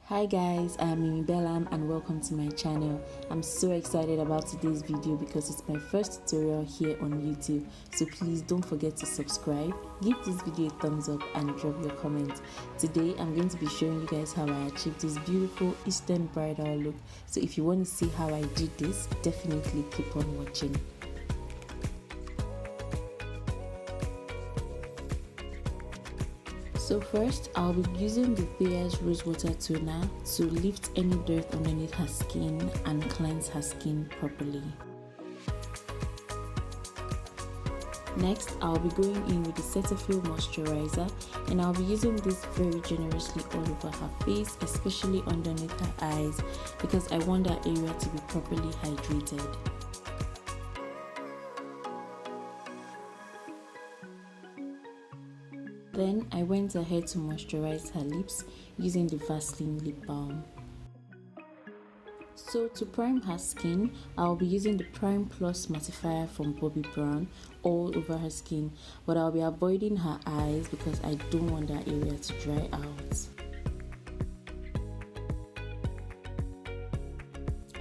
Hi guys, I'm Mimi Bellam and welcome to my channel. I'm so excited about today's video because it's my first tutorial here on YouTube, so please don't forget to subscribe, give this video a thumbs up and drop your comments. Today I'm going to be showing you guys how I achieved this beautiful Eastern bridal look, so if you want to see how I did this, definitely keep on watching. So first, I'll be using the Thayers Rosewater Toner to lift any dirt underneath her skin and cleanse her skin properly. Next, I'll be going in with the Cetaphil Moisturizer, and I'll be using this very generously all over her face, especially underneath her eyes, because I want that area to be properly hydrated. Then I went ahead to moisturize her lips using the Vaseline lip balm. So to prime her skin, I'll be using the Prime Plus Mattifier from Bobbi all over her skin, but I'll be avoiding her eyes because I don't want that area to dry out.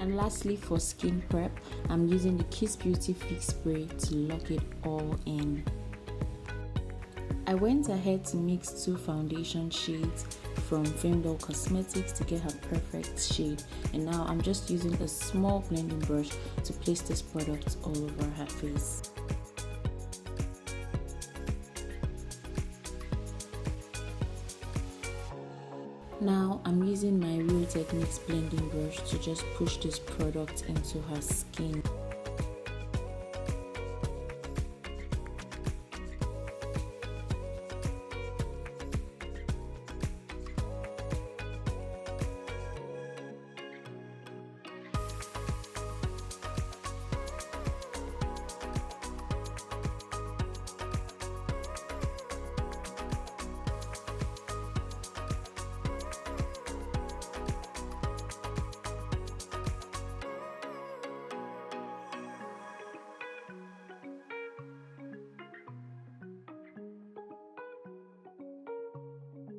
And lastly, for skin prep, I'm using the Kiss Beauty Fix Spray to lock it all in. I went ahead to mix two foundation shades from Bridal Cosmetics to get her perfect shade, and now I'm just using a small blending brush to place this product all over her face. Now I'm using my Real Techniques blending brush to just push this product into her skin.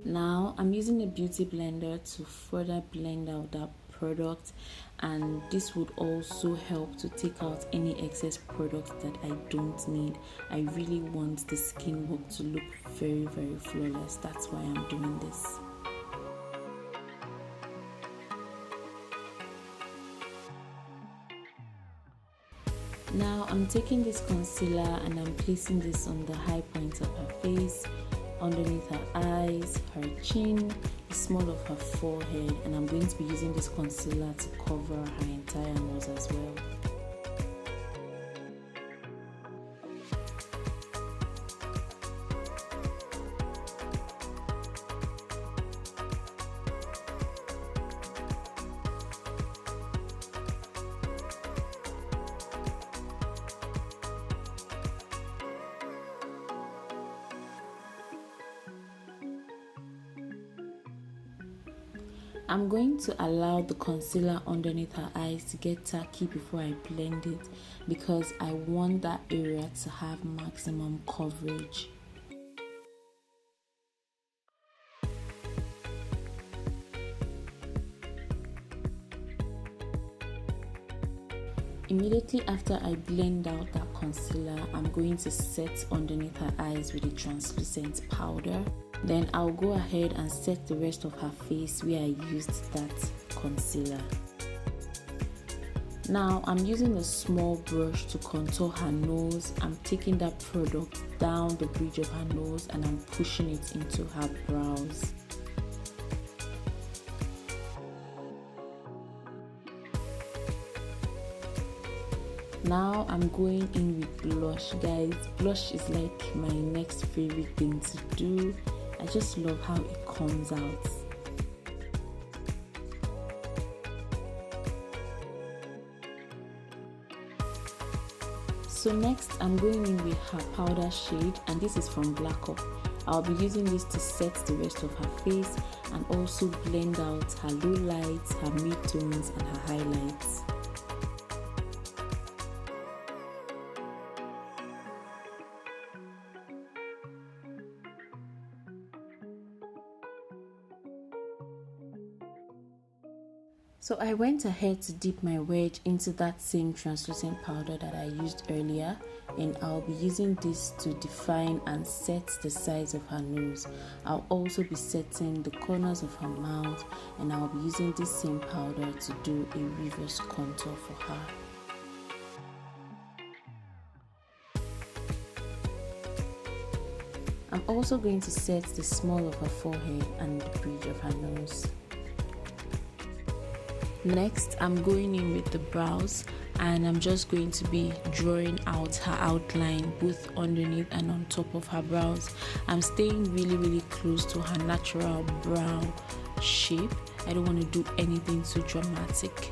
Now I'm using a beauty blender to further blend out that product, and this would also help to take out any excess products that I don't need. I really want the skin look to look very flawless. That's why I'm doing this. Now I'm taking this concealer and I'm placing this on the high point of her face, underneath her eyes, her chin, the small of her forehead, and I'm going to be using this concealer to cover her entire nose as well. I'm going to allow the concealer underneath her eyes to get tacky before I blend it because I want that area to have maximum coverage. Immediately after I blend out that concealer, I'm going to set underneath her eyes with a translucent powder. Then I'll go ahead and set the rest of her face where I used that concealer. Now I'm using a small brush to contour her nose. I'm taking that product down the bridge of her nose and I'm pushing it into her brows. Now I'm going in with blush, guys. Blush is like my next favorite thing to do. I just love how it comes out. So next I'm going in with her powder shade, and this is from Black Up. I'll be using this to set the rest of her face and also blend out her low lights, her mid-tones and her highlights. So I went ahead to dip my wedge into that same translucent powder that I used earlier, and I'll be using this to define and set the size of her nose. I'll also be setting the corners of her mouth, and I'll be using this same powder to do a reverse contour for her. I'm also going to set the small of her forehead and the bridge of her nose. Next, I'm going in with the brows, and I'm just going to be drawing out her outline both underneath and on top of her brows. I'm staying really close to her natural brow shape. I don't want to do anything too dramatic.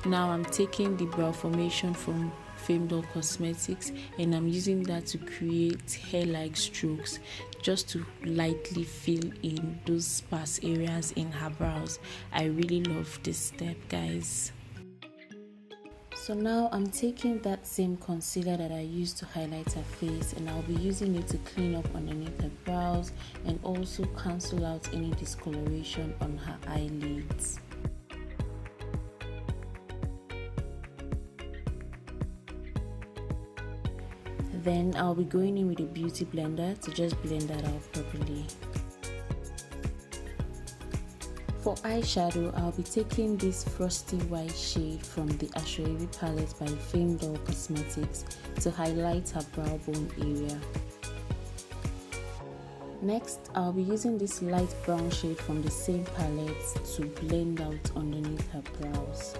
Now I'm taking the Browformation from Fenty Cosmetics, and I'm using that to create hair-like strokes, just to lightly fill in those sparse areas in her brows. I really love this step, guys. So now I'm taking that same concealer that I used to highlight her face, and I'll be using it to clean up underneath her brows and also cancel out any discoloration on her eyelids. Then I'll be going in with a beauty blender to just blend that out properly. For eyeshadow, I'll be taking this frosty white shade from the Asoebi palette by Fenty Cosmetics to highlight her brow bone area. Next, I'll be using this light brown shade from the same palette to blend out underneath her brows.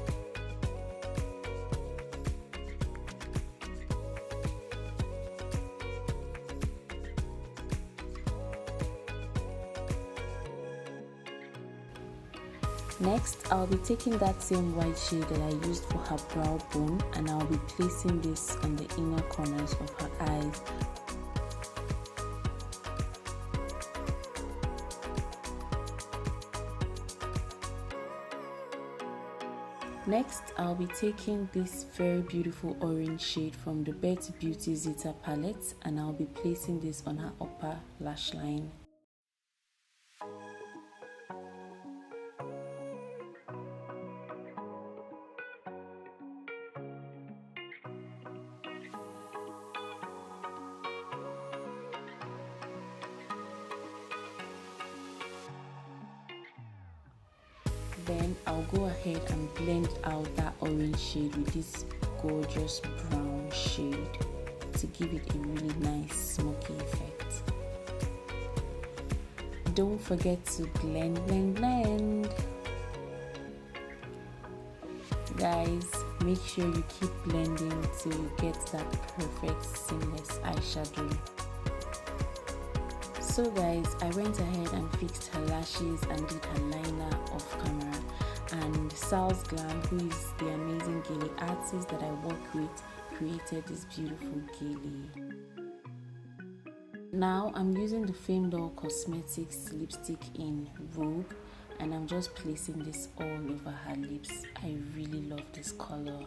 Next, I'll be taking that same white shade that I used for her brow bone, and I'll be placing this on the inner corners of her eyes. Next, I'll be taking this very beautiful orange shade from the Betty Beauty Zita palette, and I'll be placing this on her upper lash line. Then I'll go ahead and blend out that orange shade with this gorgeous brown shade to give it a really nice smoky effect. Don't forget to blend. Guys, make sure you keep blending till you get that perfect seamless eyeshadow. So guys, I went ahead and fixed her lashes and did her liner off camera, and Sal's Glam, who is the amazing Gilly artist that I work with, created this beautiful Gilly. Now I'm using the Fenty Cosmetics lipstick in Rogue, and I'm just placing this all over her lips. I really love this color.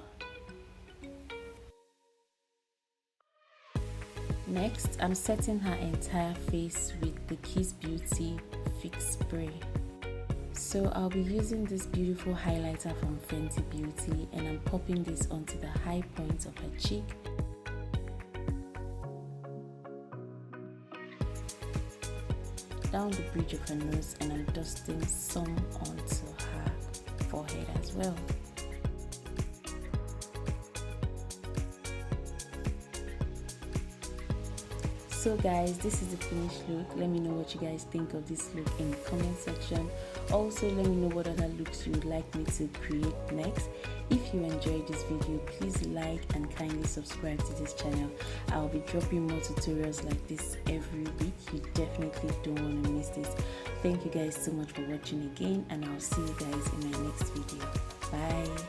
Next, I'm setting her entire face with the Kiss Beauty Fix Spray. So I'll be using this beautiful highlighter from Fenty Beauty, and I'm popping this onto the high point of her cheek. Down the bridge of her nose, and I'm dusting some onto her forehead as well. So guys, this is the finished look. Let me know what you guys think of this look in the comment section. Also, let me know what other looks you would like me to create next. If you enjoyed this video, please like and kindly subscribe to this channel. I'll be dropping more tutorials like this every week. You definitely don't want to miss this. Thank you guys so much for watching again, and I'll see you guys in my next video. Bye.